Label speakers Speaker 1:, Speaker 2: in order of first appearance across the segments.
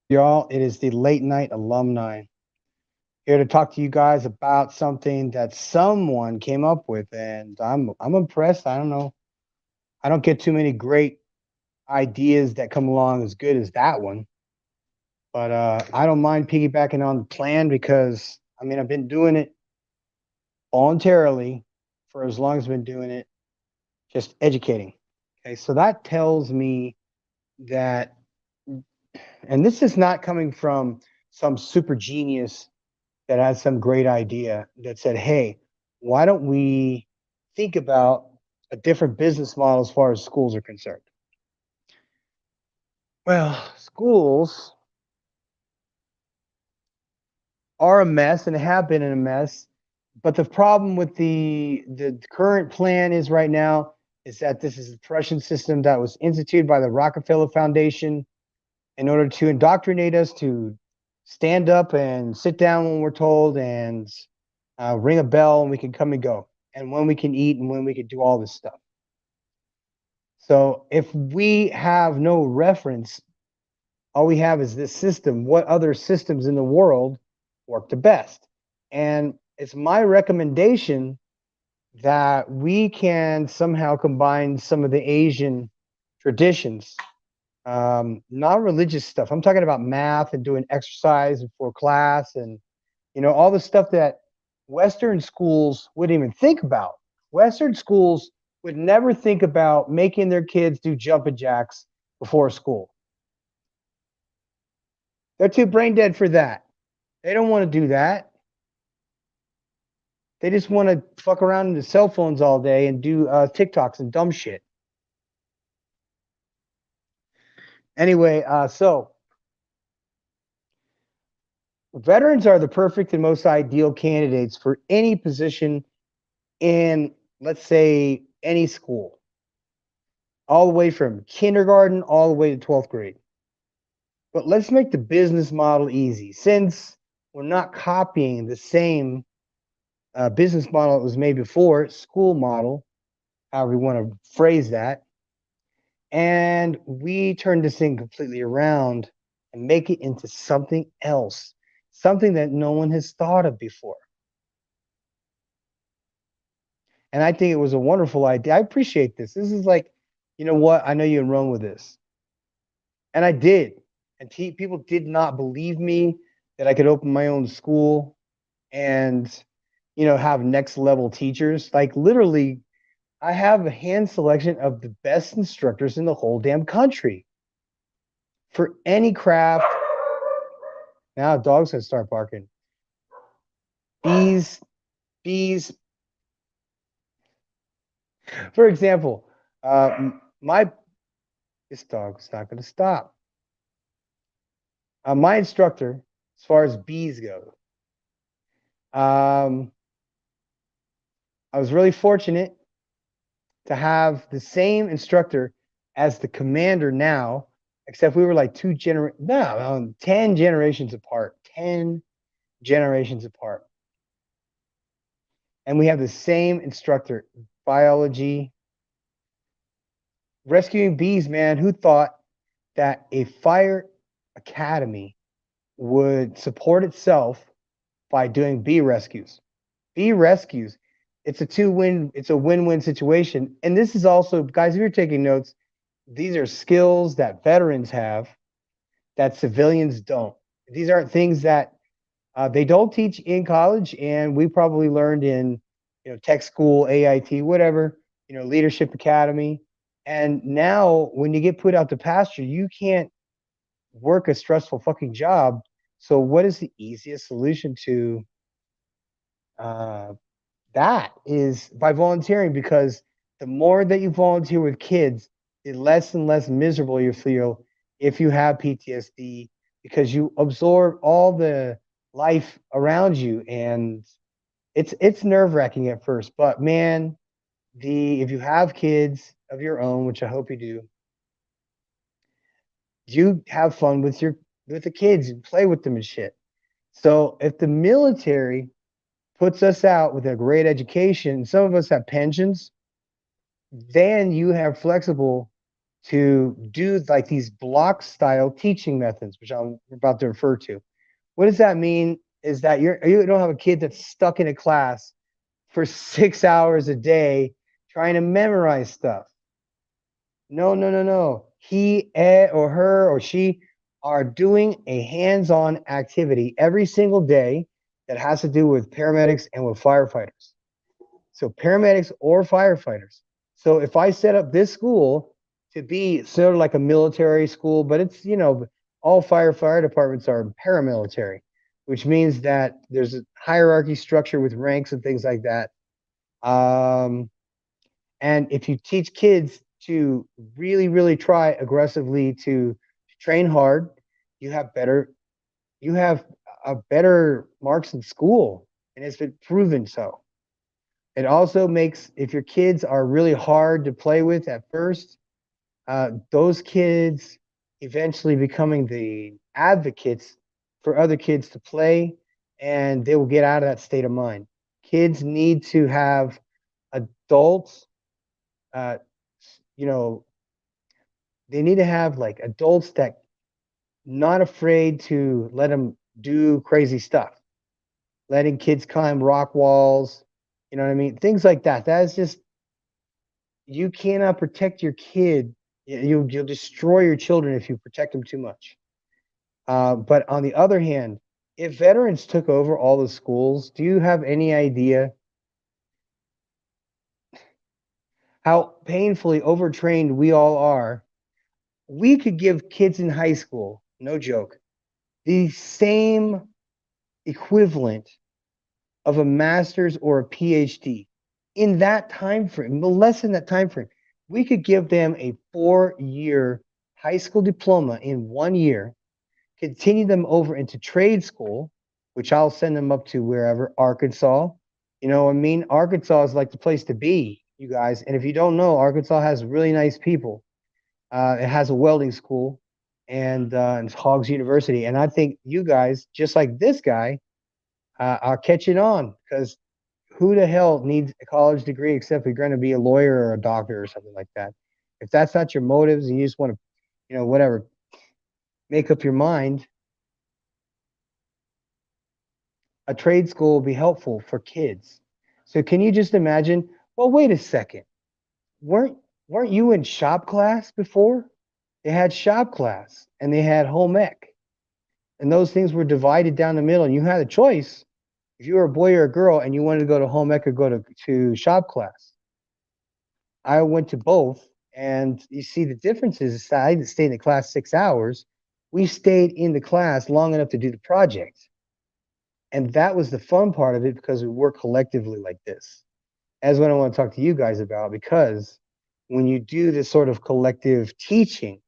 Speaker 1: Y'all, it is the late night alumni here to talk to you guys about something that someone came up with, and I'm impressed. I don't know. I don't get too many great ideas that come along as good as that one, but I don't mind piggybacking on the plan because I mean I've been doing it voluntarily for as long as I've been doing it, just educating. Okay, so that tells me that, and this is not coming from some super genius that had some great idea that said, hey, why don't we think about a different business model as far as schools are concerned? Well, schools are a mess and have been in a mess. But the problem with the current plan is right now is that this is a Prussian system that was instituted by the Rockefeller Foundation in order to indoctrinate us to stand up and sit down when we're told and ring a bell and we can come and go and when we can eat and when we can do all this stuff. So if we have no reference, all we have is this system. What other systems in the world work the best? And it's my recommendation that we can somehow combine some of the Asian traditions, not religious stuff. I'm talking about math and doing exercise before class and all the stuff that Western schools wouldn't even think about. Western schools would never think about making their kids do jumping jacks before school. They're too brain dead for that. They don't want to do that. They just want to fuck around in the cell phones all day and do TikToks and dumb shit. Anyway, so veterans are the perfect and most ideal candidates for any position in, let's say, any school, all the way from kindergarten all the way to 12th grade. But let's make the business model easy. Since we're not copying the same business model that was made before, school model, however you want to phrase that, and we turn this thing completely around and make it into something else, something that no one has thought of before. And I think it was a wonderful idea. I appreciate this. This is like, you know what? I know you can run with this. And I did. And people did not believe me that I could open my own school and, have next level teachers. Like literally, I have a hand selection of the best instructors in the whole damn country for any craft. Now dogs gonna start barking. Bees, bees. For example, my this dog's not gonna stop. My instructor, as far as bees go, um, I was really fortunate to have the same instructor as the commander now, except we were like 10 generations apart. 10 generations apart. And we have the same instructor, biology, rescuing bees, man. Who thought that a fire academy would support itself by doing bee rescues? Bee rescues. It's a win-win situation. And this is also, guys, if you're taking notes, these are skills that veterans have that civilians don't. These aren't things that they don't teach in college, and we probably learned in tech school, AIT, whatever, leadership academy. And now when you get put out to pasture, you can't work a stressful fucking job. So what is the easiest solution to uh, that is by volunteering, because the more that you volunteer with kids, the less and less miserable you feel if you have PTSD, because you absorb all the life around you, and it's nerve-wracking at first, but man, the if you have kids of your own, which I hope you have fun with the kids and play with them and shit. So if the military puts us out with a great education, some of us have pensions, then you have flexible to do like these block style teaching methods, which I'm about to refer to. What does that mean? Is that you don't have a kid that's stuck in a class for 6 hours a day trying to memorize stuff. No, no, no, no. He or her or she are doing a hands-on activity every single day that has to do with paramedics and with firefighters. So paramedics or firefighters. So if I set up this school to be sort of like a military school, but it's, all fire departments are paramilitary, which means that there's a hierarchy structure with ranks and things like that. Um, and if you teach kids to really, really try aggressively to train hard, you have better, you have a better marks in school, and it's been proven so. It also makes, if your kids are really hard to play with at first, those kids eventually becoming the advocates for other kids to play, and they will get out of that state of mind. Kids need to have adults, uh, you know, they need to have like adults that not afraid to let them do crazy stuff, letting kids climb rock walls, you know what I mean? Things like that. That is just, you cannot protect your kid. You'll destroy your children if you protect them too much. But on the other hand, if veterans took over all the schools, do you have any idea how painfully overtrained we all are? We could give kids in high school, no joke, the same equivalent of a master's or a PhD in that time frame, less than that time frame. We could give them a 4-year high school diploma in 1 year, continue them over into trade school, which I'll send them up to wherever, Arkansas. You know what I mean? Arkansas is like the place to be, you guys. And if you don't know, Arkansas has really nice people. It has a welding school and it's Hogs University. And I think you guys, just like this guy, are catching on because who the hell needs a college degree except if you're going to be a lawyer or a doctor or something like that? If that's not your motives and you just want to, whatever, make up your mind, a trade school will be helpful for kids. So can you just imagine? Well, wait a second. Weren't weren't you in shop class before? They had shop class and they had home ec, and those things were divided down the middle, and you had a choice if you were a boy or a girl and you wanted to go to home ec or go to shop class. I went to both, and you see the difference is that I didn't stay in the class 6 hours. We stayed in the class long enough to do the project. And that was the fun part of it because we work collectively like this. As what I want to talk to you guys about, because when you do this sort of collective teaching,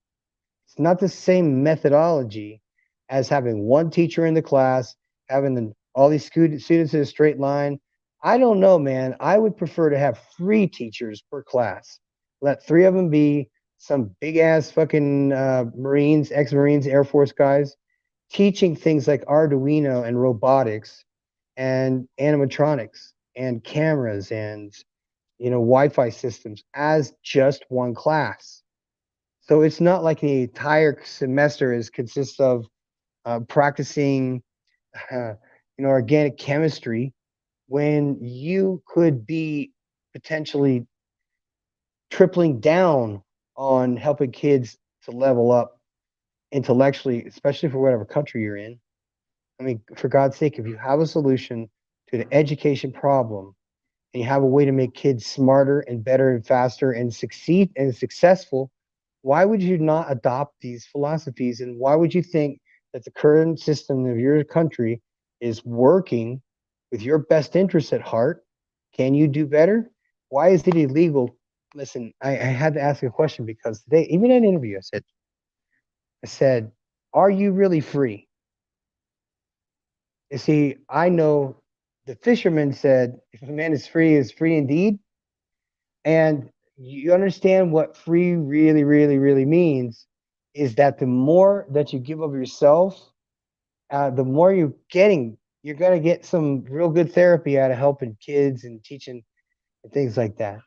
Speaker 1: it's not the same methodology as having one teacher in the class, having all these students in a straight line. I don't know, man. I would prefer to have 3 teachers per class. Let 3 of them be some big ass fucking Marines, ex-Marines, Air Force guys, teaching things like Arduino and robotics and animatronics and cameras and Wi-Fi systems as just one class. So it's not like the entire semester is consists of practicing, organic chemistry when you could be potentially tripling down on helping kids to level up intellectually, especially for whatever country you're in. I mean, for God's sake, if you have a solution to the education problem and you have a way to make kids smarter and better and faster and succeed and successful, why would you not adopt these philosophies? And why would you think that the current system of your country is working with your best interests at heart? Can you do better? Why is it illegal? Listen, I had to ask a question because today, even in an interview, I said, are you really free? You see, I know the fisherman said, if a man is free indeed. And you understand what free really, really, really means is that the more that you give of yourself, the more you're getting. You're going to get some real good therapy out of helping kids and teaching and things like that.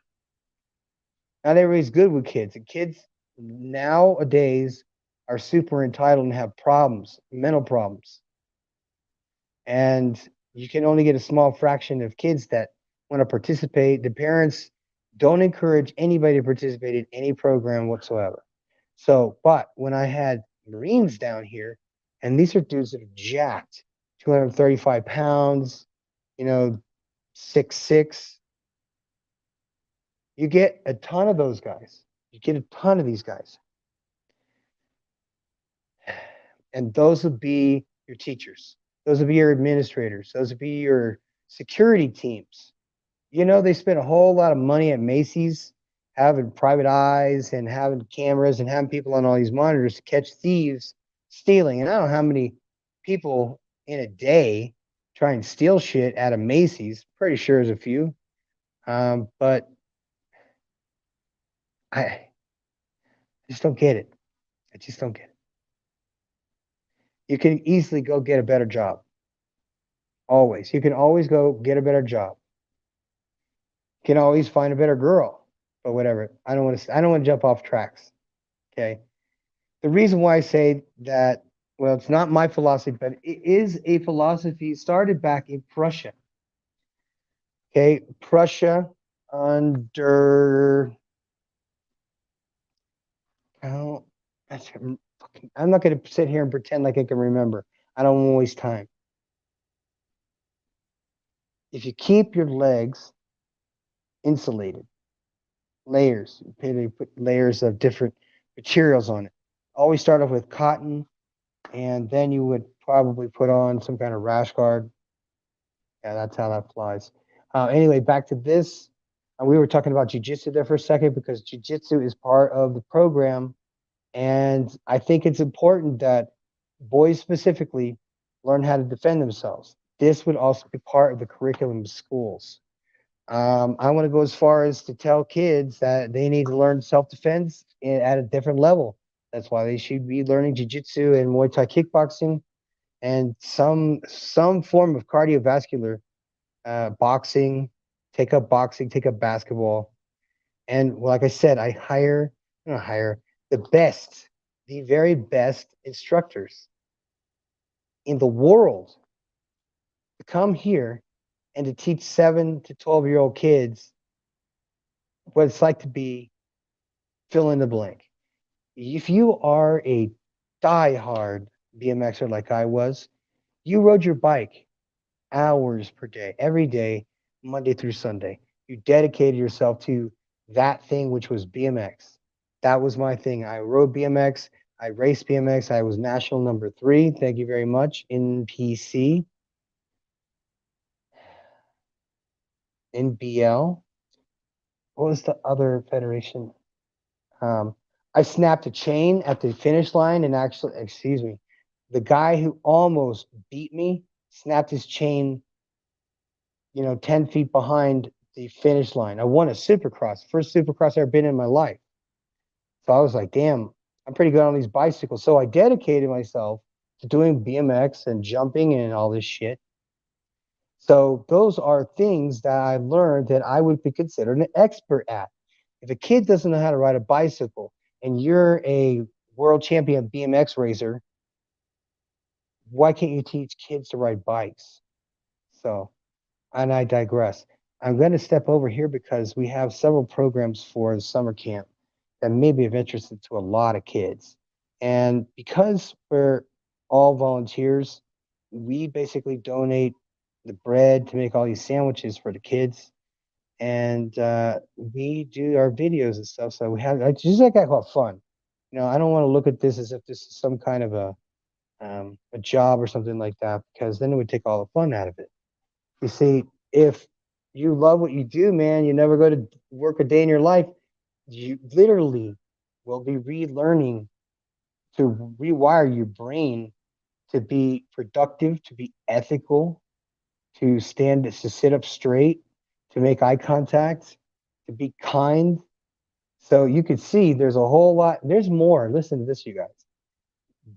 Speaker 1: Not everybody's good with kids. And kids, nowadays are super entitled and have problems, mental problems. And you can only get a small fraction of kids that want to participate. The parents don't encourage anybody to participate in any program whatsoever. So, but when I had Marines down here, and these are dudes that are jacked, 235 pounds, you know, 6'6", you get a ton of those guys. You get a ton of these guys. And those would be your teachers. Those would be your administrators. Those would be your security teams. They spent a whole lot of money at Macy's having private eyes and having cameras and having people on all these monitors to catch thieves stealing. And I don't know how many people in a day try and steal shit out of Macy's. Pretty sure there's a few. But I just don't get it. I just don't get it. You can easily go get a better job. Always. You can always go get a better job. You can always find a better girl. But whatever. I don't want to jump off tracks. Okay. The reason why I say that, well, it's not my philosophy, but it is a philosophy started back in Prussia. Okay, Prussia under, oh, I'm not going to sit here and pretend like I can remember. I don't want to waste time. If you keep your legs insulated, layers, they put layers of different materials on it. Always start off with cotton, and then you would probably put on some kind of rash guard. Yeah, that's how that flies. Anyway, back to this. We were talking about jujitsu there for a second because jujitsu is part of the program. And I think it's important that boys specifically learn how to defend themselves. This would also be part of the curriculum of schools. I want to go as far as to tell kids that they need to learn self-defense at a different level. That's why they should be learning jiu-jitsu and Muay Thai kickboxing and some form of cardiovascular boxing, take up basketball. And like I said, I don't hire the best, the very best instructors in the world to come here and to teach 7 to 12-year-old kids what it's like to be fill in the blank. If you are a diehard BMXer like I was, you rode your bike hours per day, every day, Monday through Sunday. You dedicated yourself to that thing, which was BMX. That was my thing. I rode BMX. I raced BMX. I was national number 3. Thank you very much. In PC, in BL. What was the other federation? I snapped a chain at the finish line and actually, excuse me, the guy who almost beat me snapped his chain 10 feet behind the finish line. I won a supercross, first supercross I've ever been in my life. So I was like, damn, I'm pretty good on these bicycles. So I dedicated myself to doing BMX and jumping and all this shit. So those are things that I learned that I would be considered an expert at. If a kid doesn't know how to ride a bicycle and you're a world champion BMX racer, why can't you teach kids to ride bikes? So, and I digress. I'm going to step over here because we have several programs for the summer camp that may be of interest to a lot of kids. And because we're all volunteers, we basically donate the bread to make all these sandwiches for the kids. And we do our videos and stuff. So we have, I just like I call it fun. I don't want to look at this as if this is some kind of a job or something like that, because then it would take all the fun out of it. You see, if you love what you do, man, you never go to work a day in your life. You literally will be relearning to rewire your brain to be productive, to be ethical, to sit up straight, to make eye contact, to be kind. So you can see there's a whole lot. There's more. Listen to this, you guys.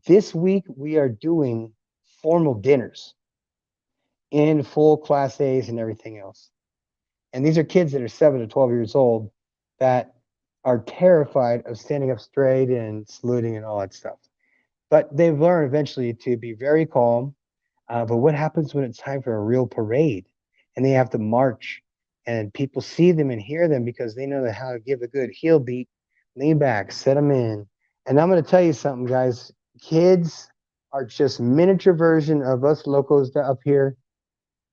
Speaker 1: This week we are doing formal dinners in full class A's and everything else. And these are kids that are 7 to 12 years old that are terrified of standing up straight and saluting and all that stuff. But they've learned eventually to be very calm. But what happens when it's time for a real parade and they have to march and people see them and hear them because they know how to give a good heel beat, lean back, set them in. And I'm going to tell you something, guys. Kids are just miniature version of us locals up here,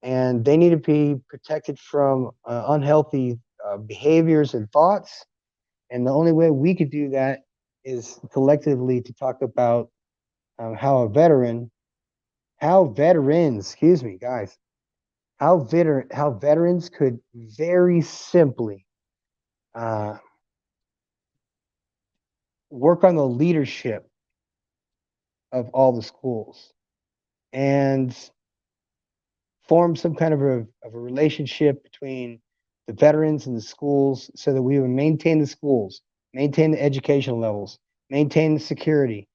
Speaker 1: and they need to be protected from unhealthy behaviors and thoughts. And the only way we could do that is collectively to talk about how a veteran, how veterans, excuse me, guys, how veterans could very simply uh, work on the leadership of all the schools and form some kind of a relationship between the veterans and the schools so that we would maintain the schools, maintain the education levels, maintain the security,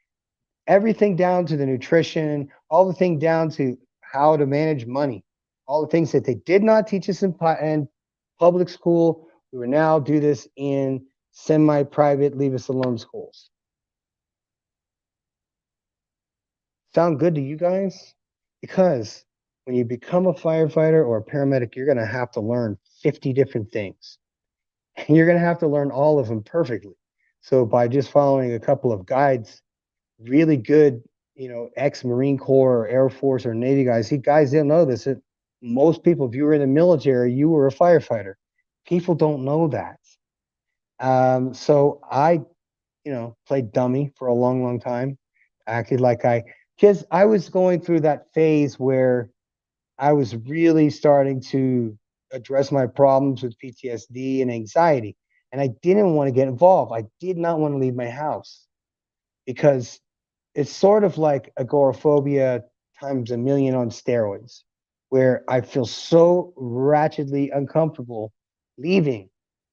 Speaker 1: everything down to the nutrition, all the thing down to how to manage money, all the things that they did not teach us in public school. We will now do this in semi-private, leave us alone schools. Sound good to you guys? Because when you become a firefighter or a paramedic, you're going to have to learn 50 different things. And you're going to have to learn all of them perfectly. So by just following a couple of guides, really good, ex-Marine Corps or Air Force or Navy guys, guys didn't know this. Most people, if you were in the military, you were a firefighter. People don't know that. So I, played dummy for a long, long time. Acted like because I was going through that phase where I was really starting to address my problems with PTSD and anxiety. And I didn't want to get involved. I did not want to leave my house because it's sort of like agoraphobia times a million on steroids, where I feel so ratchetly uncomfortable leaving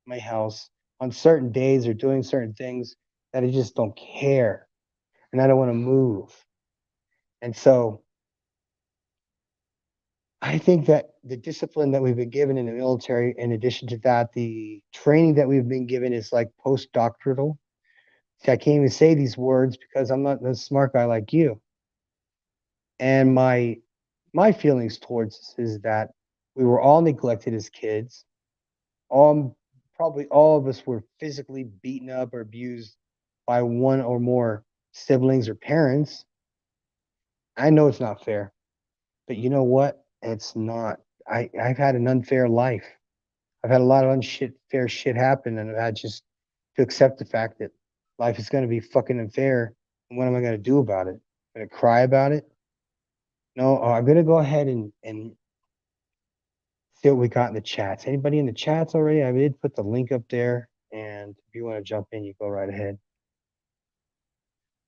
Speaker 1: my house on certain days or doing certain things that I just don't care and I don't want to move. And so I think that the discipline that we've been given in the military, in addition to that, the training that we've been given is like postdoctoral. See, I can't even say these words because I'm not a smart guy like you. And my feelings towards this is that we were all neglected as kids. All Probably all of us were physically beaten up or abused by one or more siblings or parents. I know it's not fair, but you know what? It's not. I've had an unfair life. I've had a lot of unfair shit happen, and I've had just to accept the fact that life is going to be fucking unfair. And what am I going to do about it? I'm going to cry about it? No, I'm going to go ahead and see what we got in the chats. Anybody in the chats already? I did put the link up there, and if you want to jump in, you go right ahead.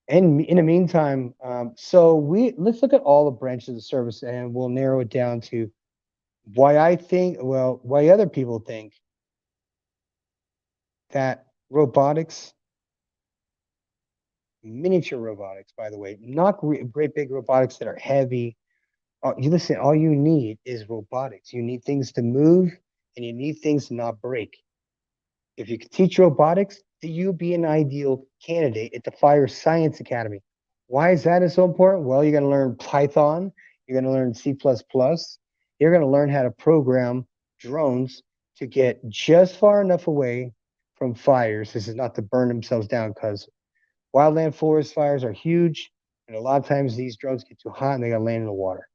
Speaker 1: And in the meantime, so let's look at all the branches of service, and we'll narrow it down to why other people think that robotics, miniature robotics, by the way, not great big robotics that are heavy. You listen, all you need is robotics. You need things to move, and you need things to not break. If you could teach robotics, you'd be an ideal candidate at the Fire Science Academy. Why is that so important? Well, you're going to learn Python, you're going to learn C++, you're going to learn how to program drones to get just far enough away from fires. This is not to burn themselves down because wildland forest fires are huge, and a lot of times these drones get too hot and they got to land in the water.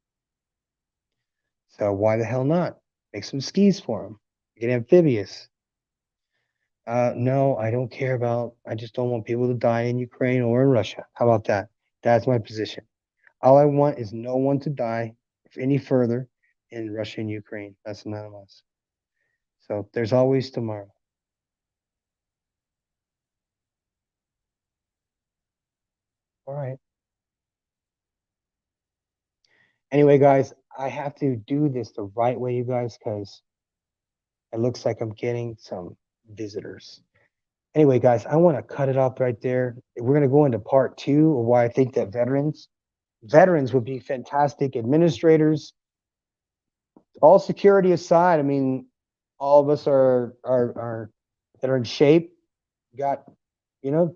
Speaker 1: So why the hell not? Make some skis for them. Get amphibious. No, I don't care about. I just don't want people to die in Ukraine or in Russia. How about that? That's my position. All I want is no one to die any further in Russia and Ukraine. That's none of us. So there's always tomorrow. All right. Anyway, guys, I have to do this the right way, you guys, because it looks like I'm getting some visitors. Anyway, guys, I want to cut it off right there. We're going to go into part two of why I think that veterans would be fantastic administrators. All security aside, I mean, all of us are that are in shape. got,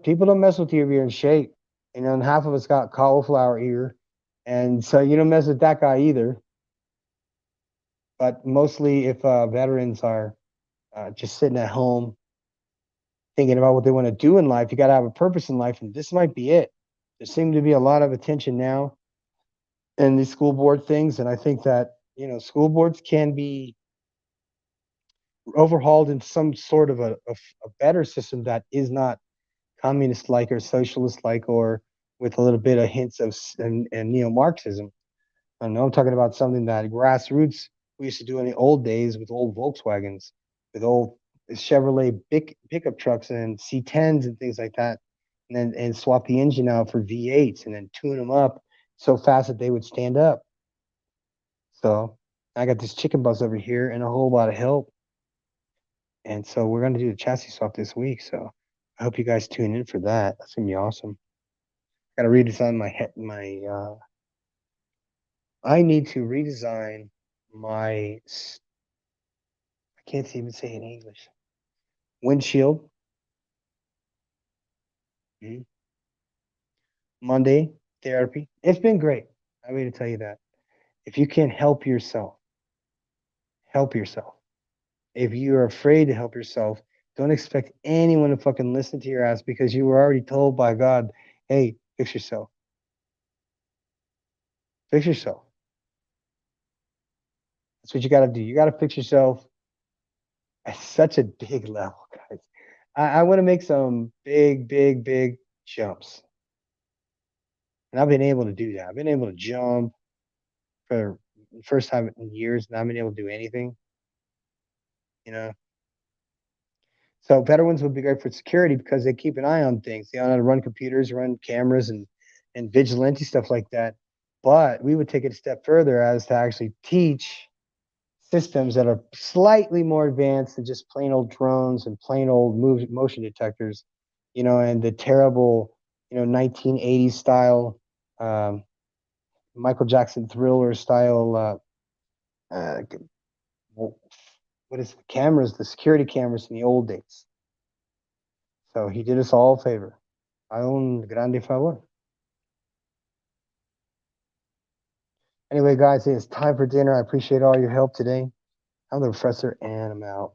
Speaker 1: people don't mess with you if you're in shape. And half of us got cauliflower ear, and so you don't mess with that guy either. But mostly, if veterans are just sitting at home thinking about what they want to do in life, you got to have a purpose in life, and this might be it. There seems to be a lot of attention now in these school board things, and I think that school boards can be overhauled in some sort of a better system that is not communist like or socialist like or with a little bit of hints of and neo-Marxism. I don't know. I'm talking about something that grassroots we used to do in the old days with old Volkswagens, with old Chevrolet big pickup trucks and C10s and things like that, and swap the engine out for V8s and then tune them up so fast that they would stand up. So I got this chicken bus over here and a whole lot of help, and so we're gonna do the chassis swap this week. So I hope you guys tune in for that. That's gonna be awesome. Got to redesign my head, I need to redesign my. I can't even say it in English. Windshield. Mhm. Monday therapy. It's been great. I mean to tell you that. If you can help yourself, help yourself. If you are afraid to help yourself, don't expect anyone to fucking listen to your ass because you were already told by God, hey, fix yourself. Fix yourself. That's what you got to do. You got to fix yourself at such a big level, guys. I want to make some big, big, big jumps. And I've been able to do that. I've been able to jump for the first time in years, and I've been able to do anything, you know. So veterans would be great for security because they keep an eye on things. They know how to run computers, run cameras, and vigilante stuff like that. But we would take it a step further as to actually teach systems that are slightly more advanced than just plain old drones and plain old motion detectors, and the terrible, 1980s style, um, Michael Jackson Thriller style, uh, what is the cameras, the security cameras in the old days. So he did us all a favor. A un grande favor. Anyway, guys, it's time for dinner. I appreciate all your help today. I'm the professor, and I'm out.